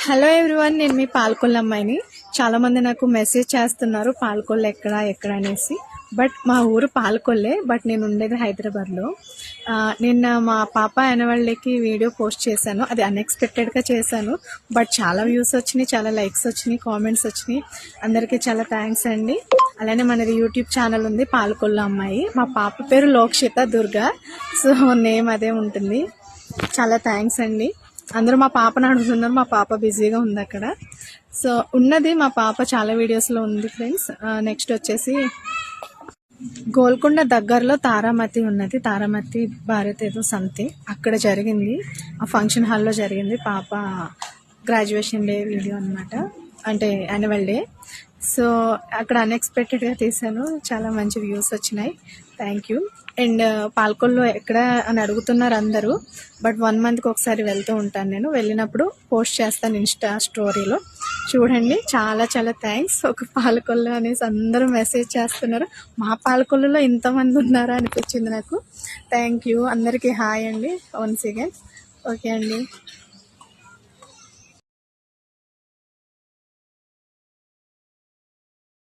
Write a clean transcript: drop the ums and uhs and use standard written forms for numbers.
Hello everyone, నేను మీ పాల్కొల్లు అమ్మాయిని. చాలా మంది నాకు మెసేజ్ చేస్తున్నారు పాల్కొల్లు ఎక్కడ అనేసి. బట్ మా ఊరు పాల్కొల్లే, బట్ నేను ఉండేది హైదరాబాద్లో. నిన్న మా పాప యాన్యువల్డేకి వీడియో పోస్ట్ చేశాను. అది అన్ఎక్స్పెక్టెడ్గా చేశాను, బట్ చాలా వ్యూస్ వచ్చినాయి, చాలా లైక్స్ వచ్చినాయి, కామెంట్స్ వచ్చినాయి. అందరికీ చాలా థ్యాంక్స్ అండి. అలానే మనది యూట్యూబ్ ఛానల్ ఉంది పాల్కొల్లు అమ్మాయి. మా పాప పేరు లోక్షిత దుర్గా, సో నేమ్ అదే ఉంటుంది. చాలా థ్యాంక్స్ అండి. అందరూ మా పాపను అడుగుతున్నారు, మా పాప బిజీగా ఉంది అక్కడ. సో ఉన్నది మా పాప చాలా వీడియోస్లో ఉంది ఫ్రెండ్స్. నెక్స్ట్ వచ్చేసి గోల్కొండ దగ్గరలో తారామతి ఉన్నది. తారామతి భారత్ ఏదో సంథింగ్ అక్కడ జరిగింది, ఆ ఫంక్షన్ హాల్లో జరిగింది పాప గ్రాడ్యుయేషన్ డే వీడియో అనమాట, అంటే యాన్యువల్ డే. సో అక్కడ అన్ఎక్స్పెక్టెడ్గా తీసాను, చాలా మంచి వ్యూస్ వచ్చినాయి. Thank you. అండ్ పాల్కొల్లు ఎక్కడ అని అడుగుతున్నారు అందరూ, బట్ 1 monthకి ఒకసారి వెళ్తూ ఉంటాను. నేను వెళ్ళినప్పుడు పోస్ట్ చేస్తాను ఇన్స్టా స్టోరీలో, చూడండి. చాలా చాలా థ్యాంక్స్. ఒక పాలకొల్లు అనేసి అందరూ మెసేజ్ చేస్తున్నారు. మా పాలకొల్లులో ఇంతమంది ఉన్నారా అనిపించింది నాకు. Thank you. అందరికీ హాయ్ అండి వన్స్ అగైన్. ఓకే అండి.